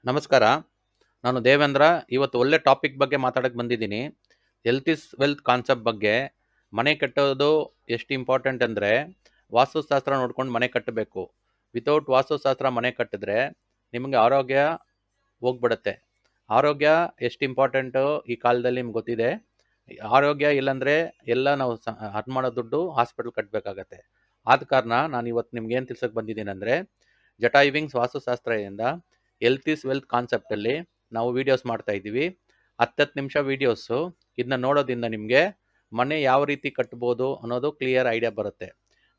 ನಮಸ್ಕಾರ. ನಾನು ದೇವೇಂದ್ರ. ಇವತ್ತು ಒಳ್ಳೆ ಟಾಪಿಕ್ ಬಗ್ಗೆ ಮಾತಾಡಕ್ಕೆ ಬಂದಿದ್ದೀನಿ. ಹೆಲ್ತ್ ಇಸ್ ವೆಲ್ತ್ ಕಾನ್ಸೆಪ್ಟ್ ಬಗ್ಗೆ. ಮನೆ ಕಟ್ಟೋದು ಎಷ್ಟು ಇಂಪಾರ್ಟೆಂಟ್ ಅಂದರೆ, ವಾಸ್ತುಶಾಸ್ತ್ರ ನೋಡ್ಕೊಂಡು ಮನೆ ಕಟ್ಟಬೇಕು. ವಿತೌಟ್ ವಾಸ್ತುಶಾಸ್ತ್ರ ಮನೆ ಕಟ್ಟಿದ್ರೆ ನಿಮಗೆ ಆರೋಗ್ಯ ಹೋಗ್ಬಿಡುತ್ತೆ. ಆರೋಗ್ಯ ಎಷ್ಟು ಇಂಪಾರ್ಟೆಂಟು ಈ ಕಾಲದಲ್ಲಿ ನಿಮ್ಗೆ ಗೊತ್ತಿದೆ. ಆರೋಗ್ಯ ಇಲ್ಲಾಂದರೆ ಎಲ್ಲ ನಾವು ಅರ್ನ್ ಮಾಡೋ ದುಡ್ಡು ಹಾಸ್ಪಿಟಲ್ ಕಟ್ಟಬೇಕಾಗತ್ತೆ. ಆದ ಕಾರಣ ನಾನು ಇವತ್ತು ನಿಮ್ಗೆ ಏನು ತಿಳ್ಸಕ್ಕೆ ಬಂದಿದ್ದೀನಿ ಅಂದರೆ, ಜಟಾಯುವಿಂಗ್ಸ್ ವಾಸ್ತುಶಾಸ್ತ್ರದಿಂದ ಹೆಲ್ತ್ ಇಸ್ ವೆಲ್ತ್ ಕಾನ್ಸೆಪ್ಟಲ್ಲಿ ನಾವು ವೀಡಿಯೋಸ್ ಮಾಡ್ತಾ ಇದ್ದೀವಿ. 10 ನಿಮಿಷ ವೀಡಿಯೋಸು. ಇದನ್ನ ನೋಡೋದ್ರಿಂದ ನಿಮಗೆ ಮನೆ ಯಾವ ರೀತಿ ಕಟ್ಬೋದು ಅನ್ನೋದು ಕ್ಲಿಯರ್ ಐಡಿಯಾ ಬರುತ್ತೆ.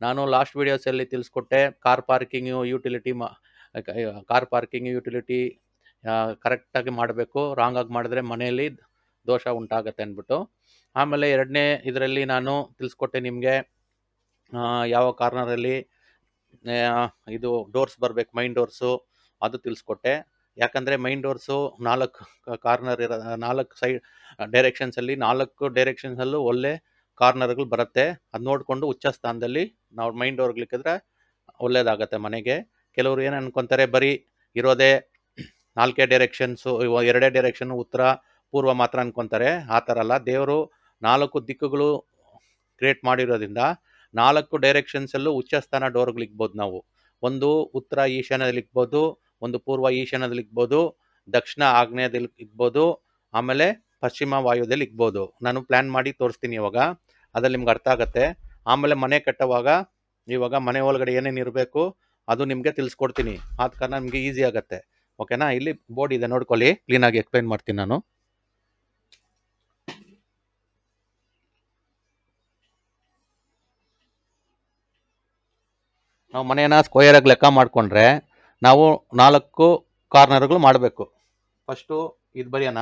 ನಾನು ಲಾಸ್ಟ್ ವೀಡಿಯೋಸಲ್ಲಿ ತಿಳಿಸ್ಕೊಟ್ಟೆ, ಕಾರ್ ಪಾರ್ಕಿಂಗ್ ಯುಟಿಲಿಟಿ ಕರೆಕ್ಟಾಗಿ ಮಾಡಬೇಕು. ರಾಂಗಾಗಿ ಮಾಡಿದ್ರೆ ಮನೆಯಲ್ಲಿ ದೋಷ ಉಂಟಾಗತ್ತೆ ಅಂದ್ಬಿಟ್ಟು. ಆಮೇಲೆ ಎರಡನೇ ಇದರಲ್ಲಿ ನಾನು ತಿಳಿಸ್ಕೊಟ್ಟೆ ನಿಮಗೆ ಯಾವ ಕಾರ್ನರಲ್ಲಿ ಇದು ಡೋರ್ಸ್ ಬರಬೇಕು, ಮೈನ್ ಡೋರ್ಸು, ಅದು ತಿಳಿಸ್ಕೊಟ್ಟೆ. ಯಾಕಂದರೆ ಮೈನ್ ಡೋರ್ಸು 4 ಕಾರ್ನರ್ ಇರೋ 4 ಸೈಡ್ ಡೈರೆಕ್ಷನ್ಸಲ್ಲಿ 4 ಡೈರೆಕ್ಷನ್ಸಲ್ಲೂ ಒಳ್ಳೆ ಕಾರ್ನರ್ಗಳು ಬರುತ್ತೆ. ಅದು ನೋಡಿಕೊಂಡು ಉಚ್ಚ ಸ್ಥಾನದಲ್ಲಿ ನಾವು ಮೈನ್ ಡೋರ್ಗಳಿಕ್ಕಿದ್ರೆ ಒಳ್ಳೇದಾಗತ್ತೆ ಮನೆಗೆ. ಕೆಲವರು ಏನು ಅನ್ಕೊತಾರೆ, ಬರೀ ಇರೋದೇ 4 ಡೈರೆಕ್ಷನ್ಸು, 2 ಡೈರೆಕ್ಷನ್ ಉತ್ತರ ಪೂರ್ವ ಮಾತ್ರ ಅನ್ಕೊತಾರೆ. ಆ ಥರ ಅಲ್ಲ. ದೇವರು 4 ದಿಕ್ಕುಗಳು ಕ್ರಿಯೇಟ್ ಮಾಡಿರೋದ್ರಿಂದ 4 ಡೈರೆಕ್ಷನ್ಸಲ್ಲೂ ಉಚ್ಚ ಸ್ಥಾನ ಡೋರ್ಗಳಿಕ್ಬೋದು ನಾವು. ಒಂದು ಉತ್ತರ ಈಶಾನ್ಯದಲ್ಲಿ ಇಕ್ಬೋದು, ಒಂದು ಪೂರ್ವ ಈಶಾನ್ಯದಲ್ಲಿ ಇಕ್ಬೋದು, ದಕ್ಷಿಣ ಆಗ್ನೇಯದಲ್ಲಿ ಇಕ್ಬೋದು, ಆಮೇಲೆ ಪಶ್ಚಿಮ ವಾಯುದಲ್ಲಿ ಇಕ್ಬೋದು. ನಾನು ಪ್ಲ್ಯಾನ್ ಮಾಡಿ ತೋರಿಸ್ತೀನಿ ಇವಾಗ, ಅದ್ರಲ್ಲಿ ನಿಮ್ಗೆ ಅರ್ಥ ಆಗುತ್ತೆ. ಆಮೇಲೆ ಮನೆ ಕಟ್ಟುವಾಗ ಇವಾಗ ಮನೆ ಒಳಗಡೆ ಏನೇನು ಇರಬೇಕು ಅದು ನಿಮಗೆ ತಿಳಿಸ್ಕೊಡ್ತೀನಿ. ಆದ ಕಾರಣ ನಿಮಗೆ ಈಸಿ ಆಗುತ್ತೆ. ಓಕೆನಾ? ಇಲ್ಲಿ ಬೋರ್ಡ್ ಇದೆ, ನೋಡ್ಕೊಳ್ಳಿ. ಕ್ಲೀನಾಗಿ ಎಕ್ಸ್ಪ್ಲೈನ್ ಮಾಡ್ತೀನಿ ನಾನು. ನಾವು ಮನೇನ ಸ್ಕ್ವೇರಾಗಿ ಲೆಕ್ಕ ಮಾಡಿಕೊಂಡ್ರೆ ನಾವು 4 ಕಾರ್ನರ್ಗಳು ಮಾಡಬೇಕು. ಫಸ್ಟು ಇದು ಬರೆಯೋಣ.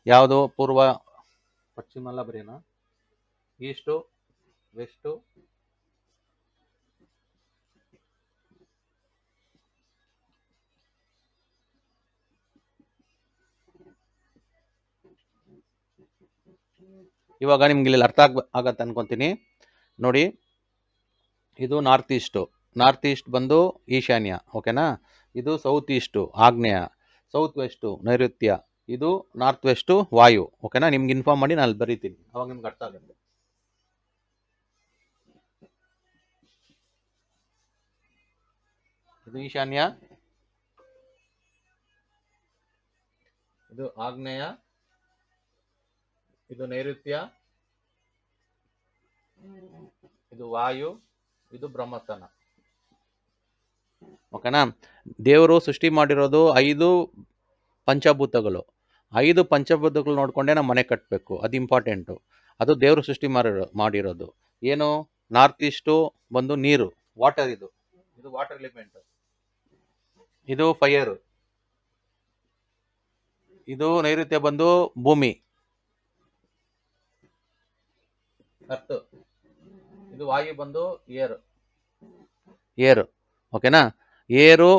ಯಾವುದು? ಪೂರ್ವ ಪಶ್ಚಿಮ ಎಲ್ಲ ಬರೆಯೋಣ. ಈಸ್ಟು, ವೆಸ್ಟು, ಇವಾಗ ನಿಮ್ಗೆ ಇಲ್ಲಿ ಅರ್ಥ ಆಗತ್ತೆ ಅನ್ಕೊತೀನಿ. ನೋಡಿ, ಇದು ನಾರ್ತ್ ಈಸ್ಟ್ ಬಂದು ಈಶಾನ್ಯ. ಓಕೆನಾ? ಇದು ಸೌತ್ ಈಸ್ಟು ಆಗ್ನೇಯ, ಸೌತ್ ವೆಸ್ಟು ನೈಋತ್ಯ, ಇದು ನಾರ್ತ್ ವೆಸ್ಟು ವಾಯು. ಓಕೆನಾ? ನಿಮ್ಗೆ ಇನ್ಫಾರ್ಮ್ ಮಾಡಿ ನಾನು ಬರೀತೀನಿ, ಅವಾಗ ನಿಮ್ಗೆ ಅರ್ಥ ಆಗುತ್ತೆ. ಇದು ಈಶಾನ್ಯ, ಇದು ಆಗ್ನೇಯ, ಇದು ನೈಋತ್ಯ, ಇದು ವಾಯು, ಇದು ಬ್ರಹ್ಮಸ್ಥಾನ. ಓಕೆನಾ? ದೇವರು ಸೃಷ್ಟಿ ಮಾಡಿರೋದು 5 ಪಂಚಭೂತಗಳು. 5 ಪಂಚಭೂತಗಳು ನೋಡ್ಕೊಂಡೆ ನಾವು ಮನೆ ಕಟ್ಟಬೇಕು. ಅದು ಇಂಪಾರ್ಟೆಂಟು. ಅದು ದೇವರು ಸೃಷ್ಟಿ ಮಾಡಿರೋದು. ಏನು? ನಾರ್ತ್ ಈಸ್ಟು ಬಂದು ನೀರು, ವಾಟರ್. ಇದು ವಾಟರ್ ಎಲಿಮೆಂಟ್. ಇದು ಫೈರು. ಇದು ನೈಋತ್ಯ ಬಂದು ಭೂಮಿ, ಅರ್ತ್. ಇದು ವಾಯು ಬಂದು ಏರು. ಓಕೆನಾ? ಏರು.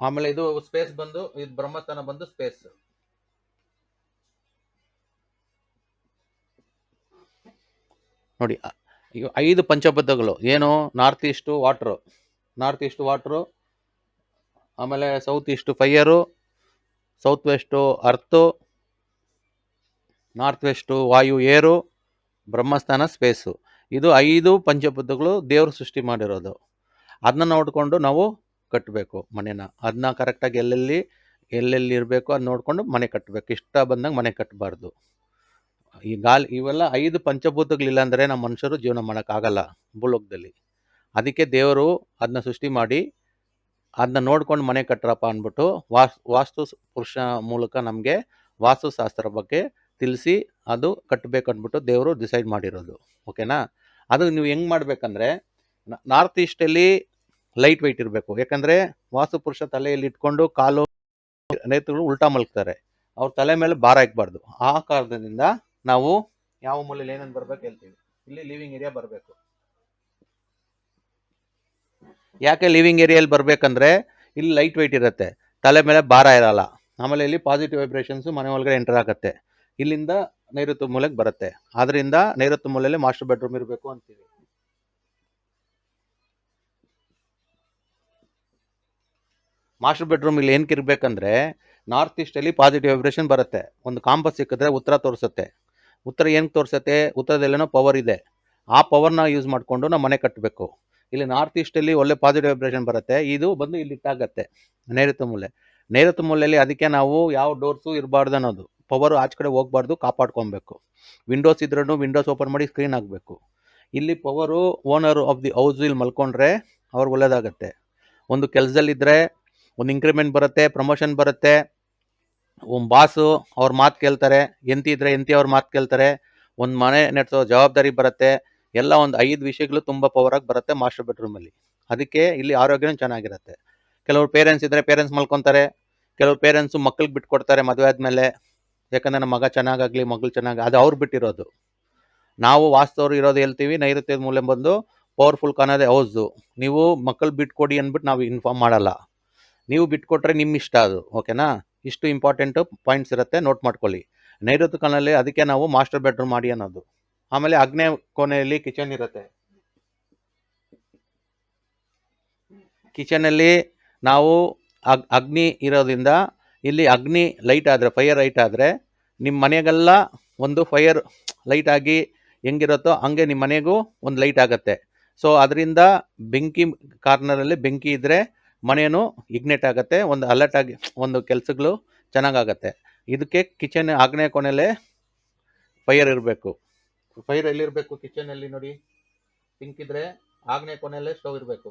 ಆಮೇಲೆ ಇದು ಸ್ಪೇಸ್ ಬಂದು, ಇದು ಬ್ರಹ್ಮಸ್ಥಾನ ಬಂದು ಸ್ಪೇಸ್. ನೋಡಿ, ಈಗ 5 ಪಂಚಭೂತಗಳು ಏನು? ನಾರ್ತ್ ಈಸ್ಟು ವಾಟ್ರು, ಆಮೇಲೆ south east fire, south west earth, north west ವಾಯು ಏರು, ಬ್ರಹ್ಮಸ್ಥಾನ ಸ್ಪೇಸು. ಇದು 5 ಪಂಚಭೂತಗಳು ದೇವರು ಸೃಷ್ಟಿ ಮಾಡಿರೋದು. ಅದನ್ನ ನೋಡಿಕೊಂಡು ನಾವು ಕಟ್ಟಬೇಕು ಮನೆನ. ಅದನ್ನ ಕರೆಕ್ಟಾಗಿ ಎಲ್ಲೆಲ್ಲಿ ಇರಬೇಕು ಅದು ನೋಡಿಕೊಂಡು ಮನೆ ಕಟ್ಟಬೇಕು. ಇಷ್ಟ ಬಂದಂಗೆ ಮನೆ ಕಟ್ಟಬಾರ್ದು. ಈ ಇವೆಲ್ಲ 5 ಪಂಚಭೂತಗಳಿಲ್ಲ ಅಂದರೆ ನಮ್ಮ ಮನುಷ್ಯರು ಜೀವನ ಮಾಡೋಕ್ಕಾಗಲ್ಲ ಭೂಲೋಕದಲ್ಲಿ. ಅದಕ್ಕೆ ದೇವರು ಅದನ್ನ ಸೃಷ್ಟಿ ಮಾಡಿ ಅದನ್ನ ನೋಡ್ಕೊಂಡು ಮನೆ ಕಟ್ಟರಪ್ಪ ಅಂದ್ಬಿಟ್ಟು ವಾಸ್ತು ಪುರುಷ ಮೂಲಕ ನಮಗೆ ವಾಸ್ತುಶಾಸ್ತ್ರ ಬಗ್ಗೆ ತಿಳಿಸಿ ಅದು ಕಟ್ಟಬೇಕು ಅಂದ್ಬಿಟ್ಟು ದೇವರು ಡಿಸೈಡ್ ಮಾಡಿರೋದು. ಓಕೆನಾ? ಅದು ನೀವು ಹೆಂಗೆ ಮಾಡಬೇಕಂದ್ರೆ, ನಾರ್ತ್ ಈಸ್ಟಲ್ಲಿ ಲೈಟ್ ವೆಯ್ಟ್ ಇರಬೇಕು. ಯಾಕಂದರೆ ವಾಸ್ತುಪುರುಷ ತಲೆಯಲ್ಲಿ ಇಟ್ಕೊಂಡು ಕಾಲು ನೇತೃಗಳು ಉಲ್ಟಾ ಮಲ್ಕ್ತಾರೆ. ಅವ್ರ ತಲೆ ಮೇಲೆ ಭಾರ ಇಕ್ಬಾರ್ದು. ಆ ಕಾರಣದಿಂದ ನಾವು ಯಾವ ಮೂಲೆಯಲ್ಲಿ ಏನೇನು ಬರ್ಬೇಕು ಹೇಳ್ತೀವಿ. ಇಲ್ಲಿ ಲಿವಿಂಗ್ ಏರಿಯಾ ಬರಬೇಕು. ಯಾಕೆ ಲಿವಿಂಗ್ ಏರಿಯಲ್ಲಿ ಬರಬೇಕಂದ್ರೆ, ಇಲ್ಲಿ ಲೈಟ್ ವೆಯ್ಟ್ ಇರುತ್ತೆ, ತಲೆ ಮೇಲೆ ಭಾರ ಇರಲ್ಲ. ಆಮೇಲೆ ಇಲ್ಲಿ ಪಾಸಿಟಿವ್ ವೈಬ್ರೇಷನ್ಸು ಮನೆ ಒಳಗಡೆ ಎಂಟರ್ ಆಗುತ್ತೆ. ಇಲ್ಲಿಂದ ನೈಋತ್ಯ ಮೂಲೆಗೆ ಬರುತ್ತೆ. ಆದ್ರಿಂದ ನೈಋತ್ಯ ಮೂಲೆಯಲ್ಲಿ ಮಾಸ್ಟರ್ ಬೆಡ್ರೂಮ್ ಇರಬೇಕು ಅಂತೀವಿ. ಮಾಸ್ಟರ್ ಬೆಡ್ರೂಮ್ ಇಲ್ಲಿ ಏನಕ್ಕೆ ಇರಬೇಕಂದ್ರೆ ನಾರ್ತ್ ಈಸ್ಟಲ್ಲಿ ಪಾಸಿಟಿವ್ ವೈಬ್ರೇಷನ್ ಬರುತ್ತೆ. ಒಂದು ಕಾಂಪಸ್ ಸಿಕ್ಕಿದ್ರೆ ಉತ್ತರ ತೋರಿಸುತ್ತೆ. ಉತ್ತರ ಏನಕ್ಕೆ ತೋರಿಸುತ್ತೆ? ಉತ್ತರದಲ್ಲೇನೋ ಪವರ್ ಇದೆ. ಆ ಪವರ್ನ ಯೂಸ್ ಮಾಡಿಕೊಂಡು ನಾವು ಮನೆ ಕಟ್ಟಬೇಕು. ಇಲ್ಲಿ ನಾರ್ತ್ ಈಸ್ಟಲ್ಲಿ ಒಳ್ಳೆ ಪಾಸಿಟಿವ್ ವೈಬ್ರೇಷನ್ ಬರುತ್ತೆ. ಇದು ಬಂದು ಇಲ್ಲಿ ಇಟ್ಟಾಗತ್ತೆ ನೈಋತ್ಯ ಮೂಲೆ. ನೈಋತ್ಯ ಮೂಲೆಯಲ್ಲಿ ಅದಕ್ಕೆ ನಾವು ಯಾವ ಡೋರ್ಸು ಇರಬಾರ್ದು ಅನ್ನೋದು. ಪವರ್ ಆಚೆ ಕಡೆ ಹೋಗ್ಬಾರ್ದು, ಕಾಪಾಡ್ಕೊಬೇಕು. ವಿಂಡೋಸ್ ಇದ್ರೂ ವಿಂಡೋಸ್ ಓಪನ್ ಮಾಡಿ ಸ್ಕ್ರೀನ್ ಆಗಬೇಕು. ಇಲ್ಲಿ power owner of the house ಇಲ್ಲಿ ಮಲ್ಕೊಂಡ್ರೆ ಅವ್ರಿಗೆ ಒಳ್ಳೇದಾಗತ್ತೆ. ಒಂದು ಕೆಲಸದಲ್ಲಿದ್ದರೆ ಒಂದು ಇಂಕ್ರಿಮೆಂಟ್ ಬರುತ್ತೆ, ಪ್ರಮೋಷನ್ ಬರುತ್ತೆ, ಬಾಸು ಅವ್ರ ಮಾತು ಕೇಳ್ತಾರೆ, ಎಂತಿ ಇದ್ರೆ ಎಂತಿ ಅವ್ರ ಮಾತು ಕೇಳ್ತಾರೆ, ಒಂದು ಮನೆ ನಡೆಸೋ ಜವಾಬ್ದಾರಿ ಬರುತ್ತೆ. ಎಲ್ಲ ಒಂದು 5 ವಿಷಯಗಳು ತುಂಬ ಪವರಾಗಿ ಬರುತ್ತೆ ಮಾಸ್ಟರ್ ಬೆಡ್ರೂಮಲ್ಲಿ. ಅದಕ್ಕೆ ಇಲ್ಲಿ ಆರೋಗ್ಯನೂ ಚೆನ್ನಾಗಿರುತ್ತೆ. ಕೆಲವರು ಪೇರೆಂಟ್ಸ್ ಇದ್ದರೆ ಪೇರೆಂಟ್ಸ್ ಮಲ್ಕೊತಾರೆ, ಕೆಲವರು ಪೇರೆಂಟ್ಸು ಮಕ್ಳಿಗೆ ಬಿಟ್ಕೊಡ್ತಾರೆ ಮದುವೆ ಆದಮೇಲೆ, ಯಾಕಂದರೆ ನಮ್ಮ ಮಗ ಚೆನ್ನಾಗಾಗಲಿ ಮಗಳು ಚೆನ್ನಾಗಿ, ಅದು ಅವ್ರು ಬಿಟ್ಟಿರೋದು. ನಾವು ವಾಸ್ತವರು ಇರೋದು ಹೇಳ್ತೀವಿ, ನೈಋತ್ಯದ ಮೂಲೆ ಬಂದು ಪವರ್ಫುಲ್ ಕಾಣೋದೇ ಹೌದು. ನೀವು ಮಕ್ಕಳು ಬಿಟ್ಕೊಡಿ ಅಂದ್ಬಿಟ್ಟು ನಾವು ಇನ್ಫಾರ್ಮ್ ಮಾಡಲ್ಲ. ನೀವು ಬಿಟ್ಕೊಟ್ರೆ ನಿಮ್ಮ ಇಷ್ಟ ಅದು, ಓಕೆನಾ? ಇಷ್ಟು ಇಂಪಾರ್ಟೆಂಟು ಪಾಯಿಂಟ್ಸ್ ಇರುತ್ತೆ, ನೋಟ್ ಮಾಡ್ಕೊಳ್ಳಿ. ನೈಋತ್ಯ ಕಾಲಲ್ಲಿ ಅದಕ್ಕೆ ನಾವು ಮಾಸ್ಟರ್ ಬೆಡ್ರೂಮ್ ಮಾಡಿ ಅನ್ನೋದು. ಆಮೇಲೆ ಆಗ್ನೇಯ ಕೋಣೆಯಲ್ಲಿ ಕಿಚನ್ ಇರುತ್ತೆ. ಕಿಚನಲ್ಲಿ ನಾವು ಅಗ್ನಿ ಇರೋದ್ರಿಂದ ಇಲ್ಲಿ ಅಗ್ನಿ ಲೈಟ್ ಆದರೆ, ಫೈರ್ ಲೈಟ್ ಆದರೆ ನಿಮ್ಮ ಮನೆಗೆಲ್ಲ ಒಂದು ಫೈರ್ ಲೈಟ್ ಆಗಿ ಹೆಂಗಿರುತ್ತೋ ಹಂಗೆ ನಿಮ್ಮ ಮನೆಗೂ ಒಂದು ಲೈಟ್ ಆಗುತ್ತೆ. ಸೊ ಅದರಿಂದ ಬೆಂಕಿ ಕಾರ್ನರಲ್ಲಿ ಬೆಂಕಿ ಇದ್ದರೆ ಮನೇನು ಇಗ್ನೇಟ್ ಆಗುತ್ತೆ, ಒಂದು ಅಲರ್ಟ್ ಆಗಿ ಒಂದು ಕೆಲಸಗಳು ಚೆನ್ನಾಗಾಗತ್ತೆ. ಇದಕ್ಕೆ ಕಿಚನ್ ಆಗ್ನೇಯ ಕೋಣೆಯಲ್ಲೇ ಫೈರ್ ಇರಬೇಕು. ಫೈರ್ ಎಲ್ಲಿರಬೇಕು? ಕಿಚನಲ್ಲಿ ನೋಡಿ, ಸಿಂಕ್ ಇದ್ರೆ ಆಗ್ನೇಯ ಕೋಣೆಯಲ್ಲೇ ಸ್ಟವ್ ಇರಬೇಕು.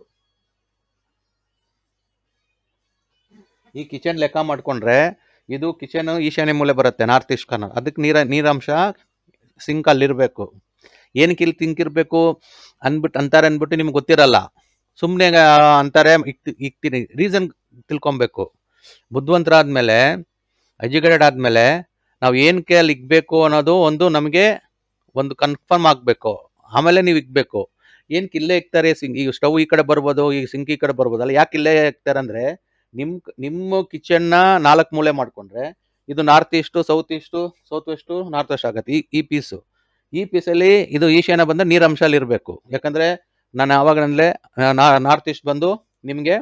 ಈ ಕಿಚನ್ ಲೆಕ್ಕ ಮಾಡ್ಕೊಂಡ್ರೆ ಇದು ಕಿಚನ್ ಈಶಾನ್ಯ ಮೂಲೆ ಬರುತ್ತೆ, ನಾರ್ತ್ ಈಸ್ಟ್ ಕಾರ್ನರ್. ಅದಕ್ಕೆ ನೀರಾಂಶ ಸಿಂಕ್ ಅಲ್ಲಿರಬೇಕು. ಏನಕ್ಕೆ ಇಲ್ಲಿ ಸಿಂಕ್ ಇರಬೇಕು ಅಂತಾರೆ ಅಂದ್ಬಿಟ್ಟು ನಿಮ್ಗೆ ಗೊತ್ತಿರಲ್ಲ, ಸುಮ್ಮನೆ ಅಂತಾರೆ, ಇಕ್ತೀನಿ. ರೀಸನ್ ತಿಳ್ಕೊಬೇಕು. ಬುದ್ಧಿವಂತರಾದ್ಮೇಲೆ, ಎಜುಕೇಟೆಡ್ ಆದಮೇಲೆ ನಾವು ಏನಕ್ಕೆ ಅಲ್ಲಿ ಇಕ್ಬೇಕು ಅನ್ನೋದು ಒಂದು ನಮಗೆ ಒಂದು ಕನ್ಫರ್ಮ್ ಆಗಬೇಕು. ಆಮೇಲೆ ನೀವು ಇಕ್ಬೇಕು. ಏನಕ್ಕೆ ಇಲ್ಲೇ ಇಕ್ತಾರೆ? ಈಗ ಸ್ಟವ್ ಈ ಕಡೆ ಬರ್ಬೋದು, ಈಗ ಸಿಂಕ್ ಈ ಕಡೆ ಬರ್ಬೋದಲ್ಲ, ಯಾಕೆ ಇಲ್ಲೇ ಇಕ್ತಾರೆ ಅಂದರೆ ನಿಮ್ಮ ಕಿಚನ್ನ 4 ಮೂಲೆ ಮಾಡ್ಕೊಂಡ್ರೆ ಇದು north east, south east, south west, north west ಆಗುತ್ತೆ. ಈ ಪೀಸು, ಈ ಪೀಸಲ್ಲಿ ಇದು ಈಶಾನ್ಯ ಬಂದು ನೀರಂಶ ಅಲ್ಲಿ ಇರಬೇಕು. ಯಾಕಂದರೆ ನಾನು ಆವಾಗಲೇ ನಾರ್ತ್ ಈಸ್ಟ್ ಬಂದು ನಿಮಗೆ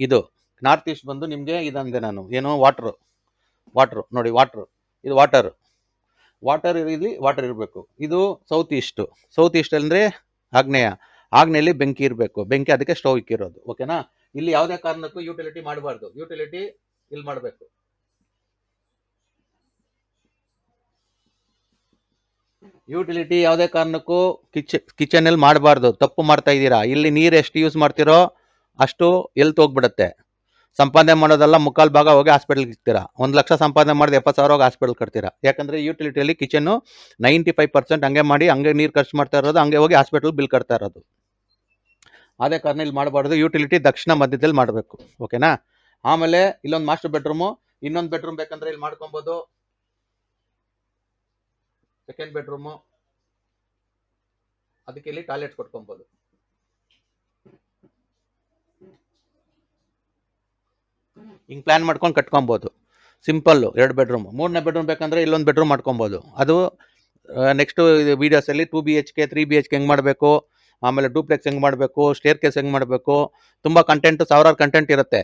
ಇದು, ನಾರ್ತ್ ಈಸ್ಟ್ ಬಂದು ನಿಮಗೆ ಇದಂದೆ ನಾನು ಏನು, ವಾಟ್ರು ನೋಡಿ, ಇದು ವಾಟರ್ ಇಲ್ಲಿ ವಾಟರ್ ಇರಬೇಕು. ಇದು ಸೌತ್ ಈಸ್ಟ್ ಅಂದರೆ ಆಗ್ನೇಯಲ್ಲಿ ಬೆಂಕಿ ಇರಬೇಕು. ಬೆಂಕಿ ಅದಕ್ಕೆ ಸ್ಟವ್ ಇಕ್ಕಿರೋದು, ಓಕೆನಾ? ಇಲ್ಲಿ ಯಾವುದೇ ಕಾರಣಕ್ಕೂ ಯುಟಿಲಿಟಿ ಮಾಡಬಾರ್ದು. ಯುಟಿಲಿಟಿ ಇಲ್ಲಿ ಮಾಡಬೇಕು. ಯುಟಿಲಿಟಿ ಯಾವುದೇ ಕಾರಣಕ್ಕೂ ಕಿಚನಲ್ಲಿ ಮಾಡಬಾರ್ದು. ತಪ್ಪು ಮಾಡ್ತಾ ಇದ್ದೀರಾ. ಇಲ್ಲಿ ನೀರು ಎಷ್ಟು ಯೂಸ್ ಮಾಡ್ತಿರೋ ಅಷ್ಟು ಎಲ್ತ್ ಹೋಗ್ಬಿಡುತ್ತೆ. ಸಂಪಾದನೆ ಮಾಡೋದೆಲ್ಲ ಮುಕ್ಕಾಲು ಭಾಗ ಹೋಗಿ ಹಾಸ್ಪಿಟಲ್ಗೆ ಇರ್ತೀರಾ. 1 ಲಕ್ಷ ಸಂಪಾದನೆ ಮಾಡಿದ್ರೆ 70,000 ಹೋಗಿ ಹಾಸ್ಪಿಟಲ್ ಕಟ್ತೀರಾ. ಯಾಕಂದರೆ ಯುಟಿಲಿಟಿಯಲ್ಲಿ ಕಿಚನ್ನು 95% ಹಂಗೆ ಮಾಡಿ ಹಂಗೆ ನೀರು ಖರ್ಚು ಮಾಡ್ತಾ ಇರೋದು, ಹಂಗೆ ಹೋಗಿ ಹಾಸ್ಪಿಟಲ್ ಬಿಲ್ ಕಟ್ತಾ ಇರೋದು. ಅದೇ ಕಾರಣ ಇಲ್ಲಿ ಮಾಡಬಾರ್ದು. ಯುಟಿಲಿಟಿ ದಕ್ಷಿಣ ಮಧ್ಯದಲ್ಲಿ ಮಾಡಬೇಕು, ಓಕೆನಾ? ಆಮೇಲೆ ಇಲ್ಲೊಂದು ಮಾಸ್ಟರ್ ಬೆಡ್ರೂಮು, ಇನ್ನೊಂದು ಬೆಡ್ರೂಮ್ ಬೇಕಂದ್ರೆ ಇಲ್ಲಿ ಮಾಡ್ಕೊಬೋದು. ಸೆಕೆಂಡ್ ಬೆಡ್ರೂಮು, ಅದಕ್ಕೆ ಇಲ್ಲಿ ಟಾಯ್ಲೆಟ್ ಕೊಟ್ಕೊಬೋದು. ಹಿಂಗೆ ಪ್ಲಾನ್ ಮಾಡ್ಕೊಂಡು ಕಟ್ಕೊಬೋದು. Simple 2 bedroom. 3ನೇ ಬೆಡ್ರೂಮ್ ಬೇಕಂದ್ರೆ ಇಲ್ಲೊಂದು ಬೆಡ್ರೂಮ್ ಮಾಡ್ಕೊಬೋದು. ಅದು ನೆಕ್ಸ್ಟು ವೀಡಿಯೋಸಲ್ಲಿ 2 BHK 3 BHK ಹೆಂಗೆ ಮಾಡಬೇಕು, ಆಮೇಲೆ ಡೂಪ್ಲೆಕ್ಸ್ ಹೆಂಗೆ ಮಾಡಬೇಕು, ಸ್ಟೇರ್ ಕೇಸ್ ಹೆಂಗೆ ಮಾಡಬೇಕು, ತುಂಬ ಕಂಟೆಂಟು, ಸಾವಿರಾರು ಕಂಟೆಂಟ್ ಇರುತ್ತೆ.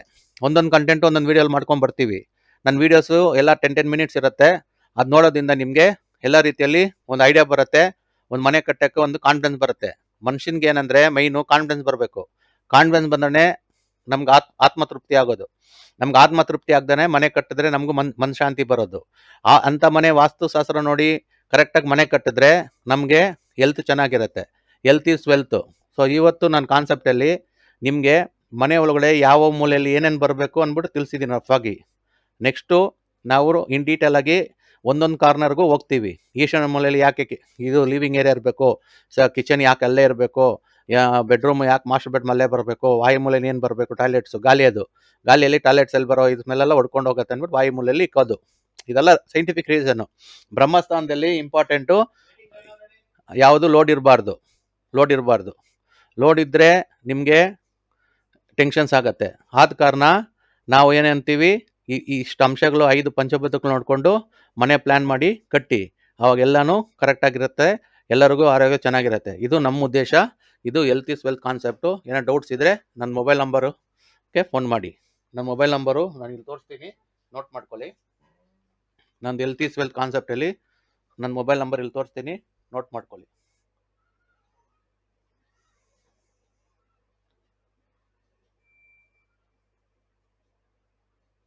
ಒಂದೊಂದು ಕಂಟೆಂಟು ಒಂದೊಂದು ವೀಡಿಯೋಲಿ ಮಾಡ್ಕೊಂಡು ಬರ್ತೀವಿ. ನನ್ನ ವೀಡಿಯೋಸು ಎಲ್ಲ 10 ಮಿನಿಟ್ಸ್ ಇರುತ್ತೆ. ಅದು ನೋಡೋದ್ರಿಂದ ನಿಮಗೆ ಎಲ್ಲ ರೀತಿಯಲ್ಲಿ ಒಂದು ಐಡಿಯಾ ಬರುತ್ತೆ. ಒಂದು ಮನೆ ಕಟ್ಟೋಕ್ಕೆ ಒಂದು ಕಾನ್ಫಿಡೆನ್ಸ್ ಬರುತ್ತೆ. ಮನುಷ್ಯನಿಗೆ ಏನಂದರೆ ಮೈನು ಕಾನ್ಫಿಡೆನ್ಸ್ ಬರಬೇಕು. ಕಾನ್ಫಿಡೆನ್ಸ್ ಬಂದ್ರೆ ನಮ್ಗೆ ಆತ್ಮತೃಪ್ತಿ ಆಗೋದು. ನಮ್ಗೆ ಆತ್ಮತೃಪ್ತಿ ಆಗ್ದೇ ಮನೆ ಕಟ್ಟಿದ್ರೆ ನಮಗೂ ಮನಃಶಾಂತಿ ಬರೋದು. ಅಂಥ ಮನೆ ವಾಸ್ತುಶಾಸ್ತ್ರ ನೋಡಿ ಕರೆಕ್ಟಾಗಿ ಮನೆ ಕಟ್ಟಿದ್ರೆ ನಮಗೆ ಹೆಲ್ತ್ ಚೆನ್ನಾಗಿರುತ್ತೆ. Health is wealth. ಸೊ ಇವತ್ತು ನನ್ನ ಕಾನ್ಸೆಪ್ಟಲ್ಲಿ ನಿಮಗೆ ಮನೆ ಒಳಗಡೆ ಯಾವ ಮೂಲೆಯಲ್ಲಿ ಏನೇನು ಬರಬೇಕು ಅಂದ್ಬಿಟ್ಟು ತಿಳಿಸಿದ್ದೀನಿ ರಫಾಗಿ. ನೆಕ್ಸ್ಟು ನಾವು ಇನ್ ಡೀಟೇಲ್ ಆಗಿ ಒಂದೊಂದು ಕಾರ್ನರ್ಗೂ ಹೋಗ್ತೀವಿ. ಈಶಾನ್ಯ ಮೂಲೆಯಲ್ಲಿ ಯಾಕೆ ಇದು ಲಿವಿಂಗ್ ಏರಿಯಾ ಇರಬೇಕು, ಕಿಚನ್ ಯಾಕೆ ಅಲ್ಲೇ ಇರಬೇಕು, ಬೆಡ್ರೂಮ್ ಯಾಕೆ ಮಾಸ್ಟರ್ ಬೆಡ್ ಮಲ್ಲೇ ಬರಬೇಕು, ವಾಯು ಮೂಲೆಯಲ್ಲಿ ಏನು ಬರಬೇಕು, ಟಾಯ್ಲೆಟ್ಸು ಗಾಲಿಯಲ್ಲಿ ಟಾಯ್ಲೆಟ್ಸ್ ಎಲ್ಲಿ ಬರೋ ಇದನ್ನೆಲ್ಲ ಹೊಡ್ಕೊಂಡು ಹೋಗುತ್ತೆ ಅಂದ್ಬಿಟ್ಟು ವಾಯು ಮೂಲೆಯಲ್ಲಿ ಇಕ್ಕೋದು. ಇದೆಲ್ಲ ಸೈಂಟಿಫಿಕ್ ರೀಸನ್ನು. ಬ್ರಹ್ಮಸ್ಥಾನದಲ್ಲಿ ಇಂಪಾರ್ಟೆಂಟು ಯಾವುದು ಲೋಡ್ ಇರಬಾರ್ದು. ಲೋಡ್ ಇದ್ದರೆ ನಿಮಗೆ ಟೆನ್ಷನ್ಸ್ ಆಗುತ್ತೆ. ಆದ ಕಾರಣ ನಾವು ಏನಂತೀವಿ, ಇಷ್ಟು ಅಂಶಗಳು 5 ಪಂಚಭೂತಗಳು ನೋಡಿಕೊಂಡು ಮನೆ ಪ್ಲ್ಯಾನ್ ಮಾಡಿ ಕಟ್ಟಿ, ಅವಾಗೆಲ್ಲನೂ ಕರೆಕ್ಟಾಗಿರುತ್ತೆ, ಎಲ್ಲರಿಗೂ ಆರೋಗ್ಯ ಚೆನ್ನಾಗಿರುತ್ತೆ. ಇದು ನಮ್ಮ ಉದ್ದೇಶ. ಇದು ಹೆಲ್ತ್ ಈಸ್ ವೆಲ್ತ್ ಕಾನ್ಸೆಪ್ಟು. ಏನೋ ಡೌಟ್ಸ್ ಇದ್ದರೆ ನನ್ನ ಮೊಬೈಲ್ ನಂಬರ್ಗೆ ಫೋನ್ ಮಾಡಿ. ನನ್ನ ಮೊಬೈಲ್ ನಂಬರು ನಾನು ಇಲ್ಲಿ ತೋರಿಸ್ತೀನಿ, ನೋಟ್ ಮಾಡ್ಕೊಳ್ಳಿ. ನಂದು ಹೆಲ್ತ್ ಈಸ್ ವೆಲ್ತ್ ಕಾನ್ಸೆಪ್ಟಲ್ಲಿ ನನ್ನ ಮೊಬೈಲ್ ನಂಬರ್ ಇಲ್ಲಿ ತೋರಿಸ್ತೀನಿ, ನೋಟ್ ಮಾಡ್ಕೊಳ್ಳಿ.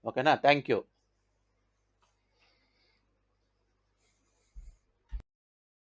ಓಕೆನಾ? Thank you.